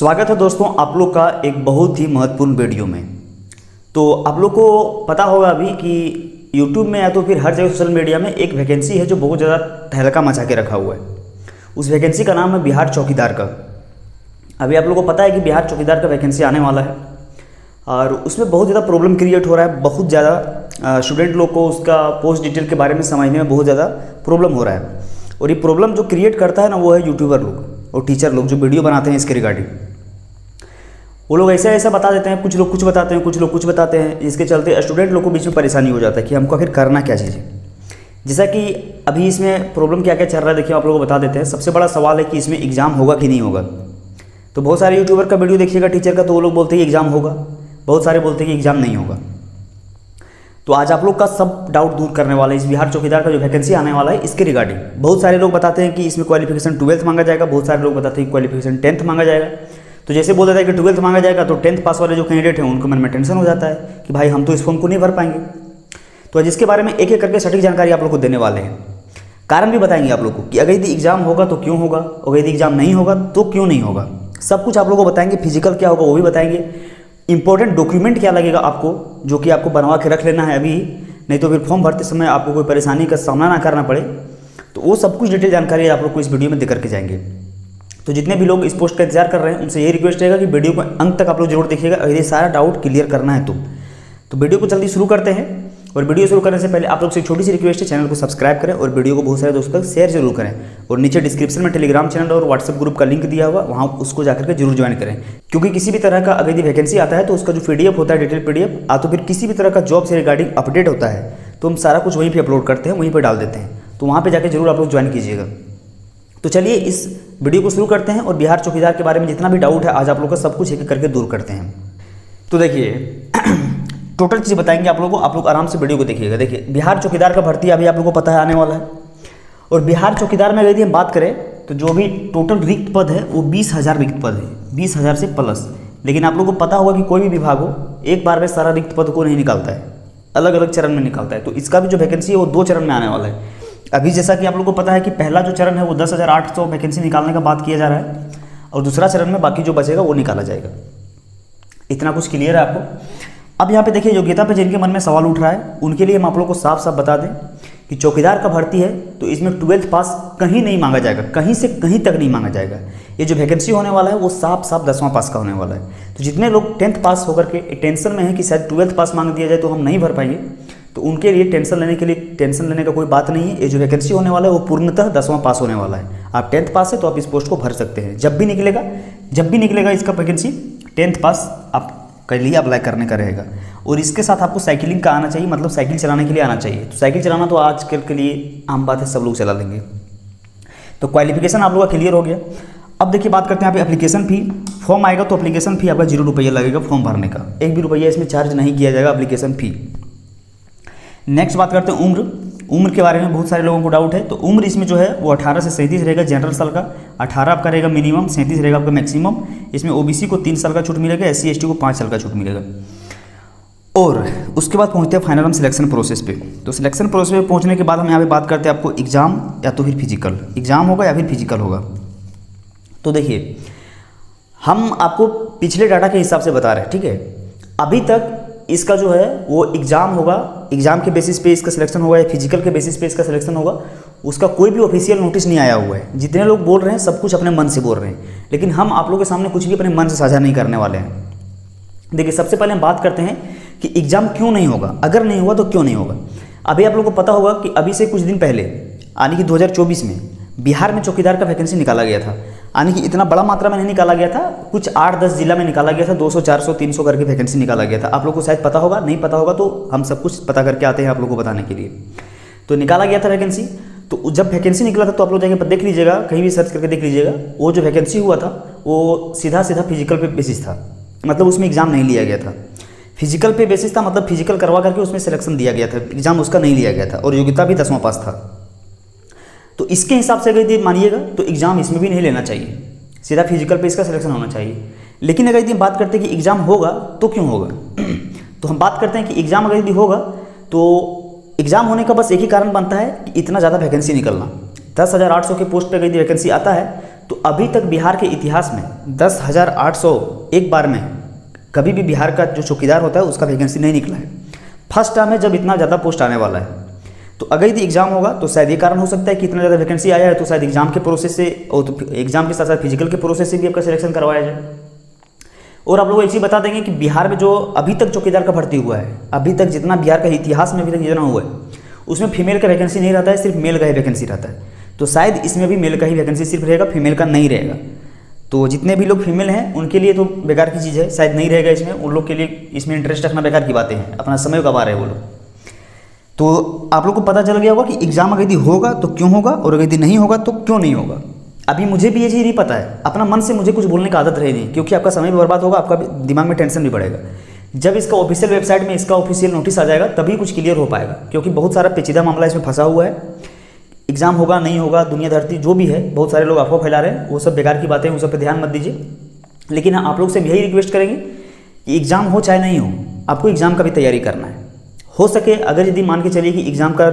स्वागत है दोस्तों आप लोग का एक बहुत ही महत्वपूर्ण वीडियो में। तो आप लोग को पता होगा अभी कि YouTube में या तो फिर हर जगह सोशल मीडिया में एक वैकेंसी है जो बहुत ज़्यादा तहलका मचा के रखा हुआ है। उस वैकेंसी का नाम है बिहार चौकीदार का। अभी आप लोग को पता है कि बिहार चौकीदार का वैकेंसी आने वाला है और उसमें बहुत ज़्यादा प्रॉब्लम क्रिएट हो रहा है। बहुत ज़्यादा स्टूडेंट लोग को उसका पोस्ट डिटेल के बारे में समझने में बहुत ज़्यादा प्रॉब्लम हो रहा है। और ये प्रॉब्लम जो क्रिएट करता है ना, वो है यूट्यूबर लोग और टीचर लोग जो वीडियो बनाते हैं इसके रिगार्डिंग। वो लोग ऐसा ऐसा बता देते हैं, कुछ लोग कुछ बताते हैं, कुछ लोग कुछ बताते हैं। इसके चलते स्टूडेंट लोग को बीच में परेशानी हो जाता है कि हमको आखिर करना क्या चीज़ है। जैसा कि अभी इसमें प्रॉब्लम क्या क्या चल रहा है, देखिए आप लोगों को बता देते हैं। सबसे बड़ा सवाल है कि इसमें एग्ज़ाम होगा कि नहीं होगा। तो बहुत सारे यूट्यूबर का वीडियो देखिएगा टीचर का, तो वो लोग बोलते हैं एग्ज़ाम होगा, बहुत सारे बोलते हैं कि एग्ज़ाम नहीं होगा। तो आज आप लोग का सब डाउट दूर करने वाला है इस बिहार चौकीदार का जो वैकेंसी आने वाला है इसके रिगार्डिंग। बहुत सारे लोग बताते हैं कि इसमें क्वालिफिकेशन 12th मांगा जाएगा, बहुत सारे लोग बताते हैं कि क्वालिफिकेशन 10th मांगा जाएगा। तो जैसे बोल देता है कि 12th मांगा जाएगा तो 10th पास वाले जो कैंडिडेट हैं उनको मन में टेंशन हो जाता है कि भाई हम तो इस फॉर्म को नहीं भर पाएंगे। तो आज इसके बारे में एक एक करके सटीक जानकारी आप लोग को देने वाले हैं। कारण भी बताएंगे आप लोग को कि अगर यदि एग्जाम होगा तो क्यों होगा, और यदि एग्जाम नहीं होगा तो क्यों नहीं होगा। सब कुछ आप लोग को बताएंगे। फिजिकल क्या होगा वो भी बताएंगे। इंपॉर्टेंट डॉक्यूमेंट क्या लगेगा आपको, जो कि आपको बनवा के रख लेना है अभी, नहीं तो फिर फॉर्म भरते समय आपको कोई परेशानी का सामना ना करना पड़े। तो वो सब कुछ डिटेल जानकारी आप लोग को इस वीडियो में दे करके जाएंगे। तो जितने भी लोग इस पोस्ट का इंतजार कर रहे हैं उनसे ये रिक्वेस्ट रहेगा कि वीडियो को अंत तक आप लोग जरूर देखिएगा अगर ये सारा डाउट क्लियर करना है तो वीडियो को जल्दी शुरू करते हैं। और वीडियो शुरू करने से पहले आप लोग से एक छोटी सी रिक्वेस्ट है, चैनल को सब्सक्राइब करें और वीडियो को बहुत सारे दोस्तों तक शेयर जरूर करें। और नीचे डिस्क्रिप्शन में टेलीग्राम चैनल और व्हाट्सएप ग्रुप का लिंक दिया हुआ, वहाँ उसको जाकर के जरूर ज्वाइन करें। क्योंकि किसी भी तरह का अगर यदि वैकेंसी आता है तो उसका जो PDF होता है, डिटेल PDF, तो फिर किसी भी तरह का जॉब से रिगार्डिंग अपडेट होता है तो हम सारा कुछ वहीं पर अपलोड करते हैं, वहीं पर डाल देते हैं। तो वहाँ पर जाकर जरूर आप लोग ज्वाइन कीजिएगा। तो चलिए इस वीडियो को शुरू करते हैं और बिहार चौकीदार के बारे में जितना भी डाउट है आज आप लोग का सब कुछ एक एक करके दूर करते हैं। तो देखिए टोटल चीज़ बताएंगे आप लोगों को, आप लोग आराम से वीडियो को देखिएगा। देखिए बिहार चौकीदार का भर्ती अभी आप लोगों को पता है आने वाला है। और बिहार चौकीदार में यदि हम बात करें तो जो भी टोटल रिक्त पद है वो 20,000 रिक्त पद है, 20,000 से प्लस। लेकिन आप लोगों को पता होगा कि कोई भी विभाग हो एक बार में सारा रिक्त पद को नहीं निकालता है, अलग अलग चरण में निकालता है। तो इसका भी जो वैकेंसी है वो 2 चरण में आने वाला है। अभी जैसा कि आप लोगों को पता है कि पहला जो चरण है वो 10,800 वैकेंसी निकालने का बात किया जा रहा है और दूसरा चरण में बाकी जो बचेगा वो निकाला जाएगा। इतना कुछ क्लियर है आपको। अब यहाँ पे देखिए योग्यता पे जिनके मन में सवाल उठ रहा है उनके लिए हम आप लोग को साफ साफ बता दें कि चौकीदार का भर्ती है तो इसमें 12th पास कहीं नहीं मांगा जाएगा, कहीं से कहीं तक नहीं मांगा जाएगा। ये जो वैकेंसी होने वाला है वो साफ साफ 10वां पास का होने वाला है। तो जितने लोग 10th पास होकर के टेंशन में है कि शायद 12th पास मांग दिया जाए तो हम नहीं भर पाएंगे, तो उनके लिए टेंशन लेने का कोई बात नहीं है। ये जो वैकेंसी होने वाला है वो पूर्णतः 10वां पास होने वाला है। आप 10th पास है तो आप इस पोस्ट को भर सकते हैं। जब भी निकलेगा इसका वैकेंसी 10th पास आप के लिए अप्लाई करने का रहेगा। और इसके साथ आपको साइकिलिंग का आना चाहिए, मतलब साइकिल चलाने के लिए आना चाहिए। तो साइकिल चलाना तो आजकल के लिए आम बात है, सब लोग चला लेंगे। तो क्वालिफिकेशन आप लोग का क्लियर हो गया। अब देखिए बात करते हैं यहाँ पे एप्लीकेशन फ़ी। फॉर्म आएगा तो एप्लीकेशन फ़ी आपका 0 रुपया लगेगा फॉर्म भरने का, 1 भी रुपया इसमें चार्ज नहीं किया जाएगा एप्लीकेशन फ़ी। नेक्स्ट बात करते हैं उम्र के बारे में बहुत सारे लोगों को डाउट है। तो उम्र इसमें जो है वो 18 से 37 रहेगा जनरल साल का, 18 आपका रहेगा मिनिमम, 37 रहेगा आपका मैक्सिमम। इसमें OBC को 3 साल का छूट मिलेगा, SC ST को 5 साल का छूट मिलेगा। और उसके बाद पहुंचते हैं फाइनल हम सिलेक्शन प्रोसेस पे। तो सिलेक्शन प्रोसेस पे पहुंचने के बाद हम यहाँ पे बात करते हैं आपको एग्जाम या तो फिर फिजिकल, एग्जाम होगा या फिर फिजिकल होगा। तो देखिए हम आपको पिछले डाटा के हिसाब से बता रहे हैं, ठीक है। अभी तक इसका जो है वो एग्ज़ाम होगा, एग्ज़ाम के बेसिस पे इसका सिलेक्शन होगा या फिजिकल के बेसिस पे इसका सिलेक्शन होगा, उसका कोई भी ऑफिशियल नोटिस नहीं आया हुआ है। जितने लोग बोल रहे हैं सब कुछ अपने मन से बोल रहे हैं, लेकिन हम आप लोगों के सामने कुछ भी अपने मन से साझा नहीं करने वाले हैं। देखिए सबसे पहले हम बात करते हैं कि एग्ज़ाम क्यों नहीं होगा, अगर नहीं हुआ तो क्यों नहीं होगा। अभी आप लोगों को पता होगा कि अभी से कुछ दिन पहले यानी कि 2024 में बिहार में चौकीदार का वैकेंसी निकाला गया था। यानी कि इतना बड़ा मात्रा में नहीं निकाला गया था, कुछ 8-10 जिला में निकाला गया था, 200 400 300 करके वैकेंसी निकाला गया था। आप लोग को शायद पता होगा, नहीं पता होगा तो हम सब कुछ पता करके आते हैं आप लोगों को बताने के लिए। तो निकाला गया था वैकेंसी। तो जब वैकेंसी निकला था तो आप लोग जाके देख लीजिएगा, कहीं भी सर्च करके देख लीजिएगा, वो जो वैकेंसी हुआ था वो सीधा फिजिकल पे बेसिस था, मतलब उसमें एग्ज़ाम नहीं लिया गया था। फिजिकल पे बेसिस था, मतलब फिजिकल करवा करके उसमें सिलेक्शन दिया गया था, एग्ज़ाम उसका नहीं लिया गया था और योग्यता भी 10वां पास था। तो इसके हिसाब से अगर मानिएगा तो एग्ज़ाम इसमें भी नहीं लेना चाहिए, सीधा फिजिकल पे इसका सिलेक्शन होना चाहिए। लेकिन अगर यदि बात करते हैं कि एग्ज़ाम होगा तो क्यों होगा, तो हम बात करते हैं कि एग्ज़ाम अगर यदि होगा तो एग्ज़ाम होने का बस एक ही कारण बनता है कि इतना ज़्यादा वैकेंसी निकलना। 10,800 के पोस्ट पर यदि वैकेंसी आता है तो अभी तक बिहार के इतिहास में 10,800 एक बार में कभी भी बिहार का जो चौकीदार होता है उसका वैकेंसी नहीं निकला है। फर्स्ट टाइम है जब इतना ज़्यादा पोस्ट आने वाला है। तो अगर यदि एग्जाम होगा तो शायद ये कारण हो सकता है कि इतना ज़्यादा वैकेंसी आया है, तो शायद एग्जाम के प्रोसेस से और तो एग्जाम के साथ साथ फिजिकल के प्रोसेस से भी आपका सिलेक्शन करवाया जाए। और आप लोगों को एक चीज़ बता देंगे कि बिहार में जो अभी तक चौकीदार का भर्ती हुआ है, अभी तक जितना बिहार का इतिहास में अभी तक जितना हुआ है, उसमें फीमेल का वैकेंसी नहीं रहता है, सिर्फ मेल का ही वैकेंसी रहता है। तो शायद इसमें भी मेल का ही वैकेंसी सिर्फ रहेगा, फीमेल का नहीं रहेगा। तो जितने भी लोग फीमेल हैं उनके लिए तो बेकार की चीज़ है, शायद नहीं रहेगा इसमें। उन लोग के लिए इसमें इंटरेस्ट रखना बेकार की बातें हैं, अपना समय गवा रहे हैं वो लोग। तो आप लोग को पता चल गया होगा कि एग्जाम अगर यदि होगा तो क्यों होगा, और अगर यदि नहीं होगा तो क्यों नहीं होगा। अभी मुझे भी ये चीज़ नहीं पता है, अपना मन से मुझे कुछ बोलने की आदत रही नहीं, क्योंकि आपका समय भी बर्बाद होगा, आपका दिमाग में टेंशन भी बढ़ेगा। जब इसका ऑफिशियल वेबसाइट में इसका ऑफिशियल नोटिस आ जाएगा तभी कुछ क्लियर हो पाएगा, क्योंकि बहुत सारा पेचीदा मामला इसमें फंसा हुआ है। एग्जाम होगा नहीं होगा, दुनिया धरती जो भी है, बहुत सारे लोग अफवाह फैला रहे हैं, वो सब बेकार की बातें हैं, उस सब पे ध्यान मत दीजिए। लेकिन हाँ, आप लोग से यही रिक्वेस्ट करेंगे कि एग्ज़ाम हो चाहे नहीं हो, आपको एग्ज़ाम का भी तैयारी करना है। हो सके अगर यदि मान के चलिए कि एग्ज़ाम का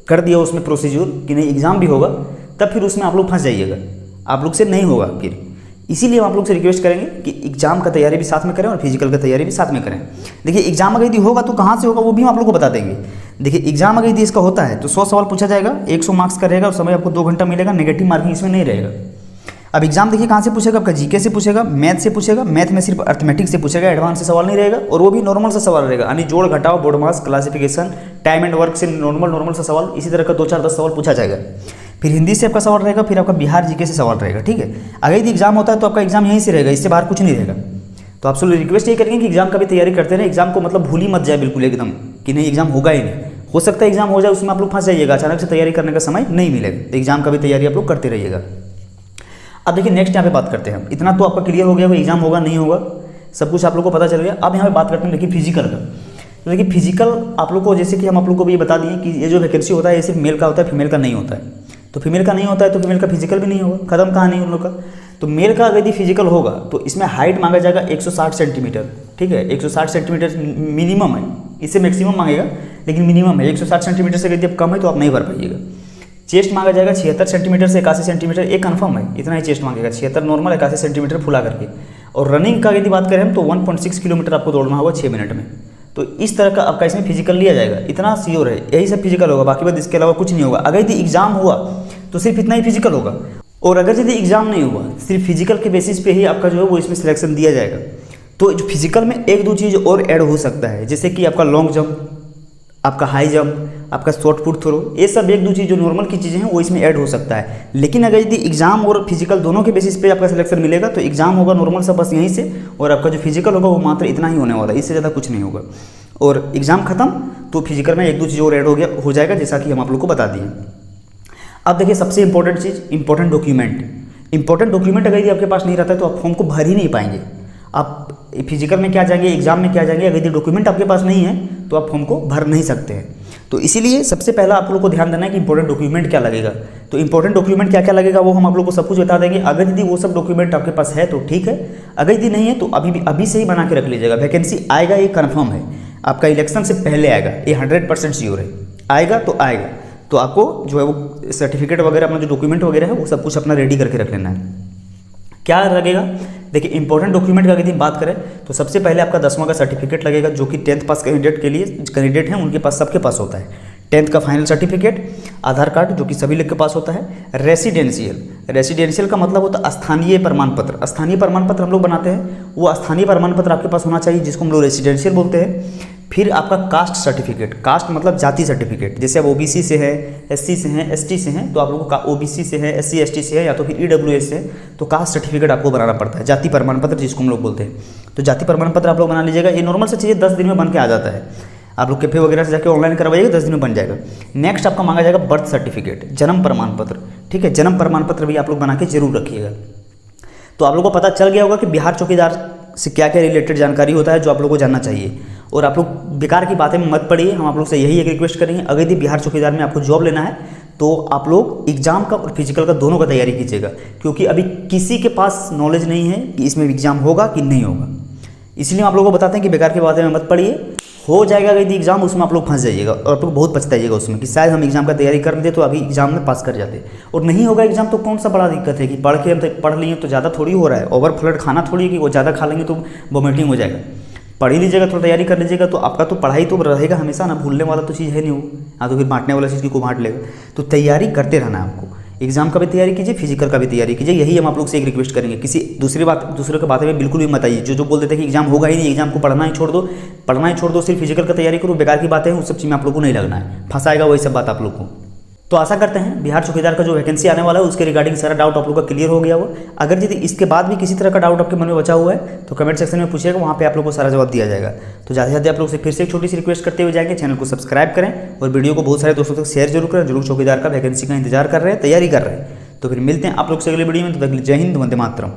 कर दिया उसमें प्रोसीजर कि नहीं एग्ज़ाम भी होगा, तब फिर उसमें आप लोग फंस जाइएगा, आप लोग से नहीं होगा फिर। इसीलिए हम आप लोग से रिक्वेस्ट करेंगे कि एग्जाम का तैयारी भी साथ में करें और फिजिकल का तैयारी भी साथ में करें। देखिए एग्जाम अगर यदि होगा तो कहाँ से होगा वो भी हम आप लोग को बता देंगे। देखिए एग्जाम अगर यदि इसका होता है तो 100 सवाल पूछा जाएगा, 100 मार्क्स का रहेगा और समय आपको 2 घंटा मिलेगा, नेगेटिव मार्किंग इसमें नहीं रहेगा। अब एग्जाम देखिए कहाँ से पूछेगा, आपका जीके से पूछेगा, मैथ से पूछेगा, मैथ में सिर्फ अर्थमेटिक से पूछेगा, एडवांस से सवाल नहीं रहेगा, और वो भी नॉर्मल सा सवाल रहेगा, यानी जोड़ घटाओ, board marks, classification, time and work से नॉर्मल सा सवाल, इसी तरह का 2-4-10 सवाल पूछा जाएगा। फिर हिंदी से आपका सवाल रहेगा, फिर आपका बिहार जीके से सवाल रहेगा, ठीक है। अगर यदि एग्जाम होता है तो आपका एग्जाम यहीं से रहेगा, इससे बाहर कुछ नहीं रहेगा। तो आपसे रिक्वेस्ट ये करेंगे कि एग्जाम का भी तैयारी करते रहें, एग्जाम को मतलब भूल ही मत जाए बिल्कुल एकदम कि नहीं एग्जाम होगा ही नहीं। हो सकता है एग्जाम हो जाए, उसमें आप लोग फंस जाइएगा, अचानक से तैयारी करने का समय नहीं मिलेगा। तो एग्जाम का भी तैयारी आप लोग करते रहिएगा। अब देखिए नेक्स्ट यहाँ पे बात करते हैं हम। इतना तो आपका क्लियर हो गया कि एग्जाम होगा नहीं होगा, सब कुछ आप लोग को पता चल गया। अब यहाँ पे बात करते हैं देखिए फिजिकल का। तो देखिए फिजिकल आप लोग को, जैसे कि हम आप लोग को भी ये बता दिए कि ये जो वैकेंसी होता है ये सिर्फ मेल का होता है, फीमेल का नहीं होता है। तो फीमेल का नहीं होता है तो फीमेल का फिजिकल भी नहीं होगा, खत्म कहानी उन लोग का। तो मेल का अगर यदि फिजिकल होगा तो इसमें हाइट मांगा जाएगा 160 सेंटीमीटर, ठीक है। 160 सेंटीमीटर मिनिमम है, इससे मैक्सिमम मांगेगा लेकिन मिनिमम है। 160 सेंटीमीटर से यदि कम है तो आप नहीं भर पाइएगा। चेस्ट मांगा जाएगा 76 सेंटीमीटर से 81 सेंटीमीटर, एक कन्फर्म है, इतना ही चेस्ट मांगेगा, 76 नॉर्मल, 81 सेंटीमीटर फुला करके। और रनिंग का यदि बात करें हम तो 1.6 किलोमीटर आपको दौड़ना होगा 6 मिनट में। तो इस तरह का आपका इसमें फिजिकल लिया जाएगा, इतना श्योर है, यही सब फिजिकल होगा, बाकी बात इसके अलावा कुछ नहीं होगा। अगर यदि एग्जाम हुआ तो सिर्फ इतना ही फिजिकल होगा, और अगर यदि एग्जाम नहीं हुआ सिर्फ फिजिकल के बेसिस पे ही आपका जो है वो इसमें सिलेक्शन दिया जाएगा। तो जो फिजिकल में 1-2 चीज़ और ऐड हो सकता है, जैसे कि आपका लॉन्ग जंप, आपका हाई जंप, आपका शॉर्ट पुट थ्रो, ये सब 1-2 चीज़ जो नॉर्मल की चीज़ें हैं वो इसमें ऐड हो सकता है। लेकिन अगर यदि एग्जाम और फिजिकल दोनों के बेसिस पे आपका सिलेक्शन मिलेगा तो एग्जाम होगा नॉर्मल सा बस यहीं से, और आपका जो फिजिकल होगा वो मात्र इतना ही होने वाला है, इससे ज़्यादा कुछ नहीं होगा। और एग्जाम खत्म तो फिजिकल में 1-2 चीज़ और ऐड हो जाएगा, जैसा कि हम आप लोग को बता दिए। अब देखिए सबसे इंपॉर्टेंट चीज़, इंपॉर्टेंट डॉक्यूमेंट अगर यदि आपके पास नहीं रहता है तो आप फॉर्म को भर ही नहीं पाएंगे। आप फिजिकल में क्या जाएंगे, एग्जाम में क्या जाएंगे, अगर यदि डॉक्यूमेंट आपके पास नहीं है तो आप फॉर्म को भर नहीं सकते हैं। तो इसीलिए सबसे पहला आप लोग को ध्यान देना है कि इंपॉर्टेंट डॉक्यूमेंट क्या लगेगा। तो इंपॉर्टेंट डॉक्यूमेंट क्या क्या लगेगा वो हम आप लोग को सब कुछ बता देंगे। अगर यदि वो सब डॉक्यूमेंट आपके पास है तो ठीक है, अगर यदि नहीं है तो अभी से ही बना के रख लीजिएगा। वैकेंसी आएगा ये कन्फर्म है, आपका इलेक्शन से पहले आएगा, ये 100% श्योर है, आएगा तो आएगा। तो आपको जो है वो सर्टिफिकेट वगैरह, अपना जो डॉक्यूमेंट वगैरह है वो सब कुछ अपना रेडी करके रख लेना है। क्या लगेगा, देखिए इंपॉर्टेंट डॉक्यूमेंट का यदि बात करें तो सबसे पहले आपका 10वां का सर्टिफिकेट लगेगा, जो कि 10th पास कैंडिडेट के लिए कैंडिडेट हैं उनके पास, सबके पास होता है। 10th का फाइनल सर्टिफिकेट, आधार कार्ड जो कि सभी लोग के पास होता है। रेसिडेंशियल का मतलब होता है स्थानीय प्रमाण पत्र। स्थानीय प्रमाण पत्र हम लोग बनाते हैं, वो स्थानीय प्रमाण पत्र आपके पास होना चाहिए, जिसको हम लोग रेसिडेंशियल बोलते हैं। फिर आपका कास्ट सर्टिफिकेट, कास्ट मतलब जाति सर्टिफिकेट, जैसे आप ओबीसी से है, एससी से हैं, एसटी से हैं, तो आप लोगों को ओबीसी से है, एससी एसटी से है, या तो फिर ईडब्ल्यूएस से, तो कास्ट सर्टिफिकेट आपको बनाना पड़ता है, जाति प्रमाण पत्र जिसको हम लोग बोलते हैं। तो जाति प्रमाण पत्र आप लोग बना लीजिएगा, ये नॉर्मल से चीज़ें 10 दिन में बन के आ जाता है। आप लोग कैफे वगैरह से जाकर ऑनलाइन करवाइएगा, 10 दिन में बन जाएगा। नेक्स्ट आपका मांगा जाएगा बर्थ सर्टिफिकेट, जन्म प्रमाण पत्र, ठीक है। जन्म प्रमाण पत्र भी आप लोग बना के जरूर रखिएगा। तो आप लोगों को पता चल गया होगा कि बिहार चौकीदार से क्या क्या रिलेटेड जानकारी होता है जो आप लोगों को जानना चाहिए। और आप लोग बेकार की बातें में मत पड़िए, हम आप लोग से यही एक रिक्वेस्ट करेंगे, अगर यदि बिहार चौकीदार में आपको जॉब लेना है तो आप लोग एग्जाम का और फिजिकल का दोनों का तैयारी कीजिएगा, क्योंकि अभी किसी के पास नॉलेज नहीं है कि इसमें एग्जाम होगा कि नहीं होगा। इसलिए आप लोगों को बताते हैं कि बेकार की बातें में मत पड़िए, हो जाएगा यदि एग्जाम, उसमें आप लोग फंस जाइएगा और आप लोग बहुत पछताइएगा उसमें कि शायद हम एग्जाम का तैयारी कर लेते तो अभी एग्जाम में पास कर जाते। और नहीं होगा एग्जाम तो कौन सा बड़ा दिक्कत है कि पढ़ लिए तो ज़्यादा थोड़ी हो रहा है, ओवर फ्लड खाना थोड़ी है कि वो ज़्यादा खा लेंगे तो वोमिटिंग हो जाएगा। पढ़ ही लीजिएगा, थोड़ा तैयारी कर लीजिएगा तो आपका तो पढ़ाई तो रहेगा हमेशा ना, भूलने वाला तो चीज़ है नहीं वो। हाँ तो फिर बांटने वाला चीज़ को बांट लेगा। तो तैयारी करते रहना है आपको, एग्जाम का भी तैयारी कीजिए, फिजिकल का भी तैयारी कीजिए। यही हम आप लोग से एक रिक्वेस्ट करेंगे। किसी दूसरे की बातें में बिल्कुल भी मत आइए। जो बोल देते हैं कि एग्जाम होगा ही नहीं, एग्जाम को पढ़ना ही छोड़ दो, सिर्फ फिजिकल का तैयारी करो, बेकार की बातें हैं, उस सब चीज़ में आप लोग को नहीं लगना है, फंसाएगा वही सब बात आप लोग को। तो आशा करते हैं बिहार चौकीदार का जो वैकेंसी आने वाला है उसके रिगार्डिंग सारा डाउट आप लोग का क्लियर हो गया हो। अगर यदि इसके बाद भी किसी तरह का डाउट आपके मन में बचा हुआ है तो कमेंट सेक्शन में पूछिएगा, वहाँ पे आप लोग को सारा जवाब दिया जाएगा। तो ज़्यादा से ज़्यादा आप लोग से फिर से एक छोटी सी रिक्वेस्ट करते हुए जाएंगे, चैनल को सब्सक्राइब करें और वीडियो को बहुत सारे दोस्तों तक शेयर जरूर करें जो लोग चौकीदार का वैकेंसी का इंतजार कर रहे हैं, तैयारी कर रहे हैं। तो फिर मिलते हैं आप लोग से अगले वीडियो में, तो तक जय हिंद, वंदे मातरम।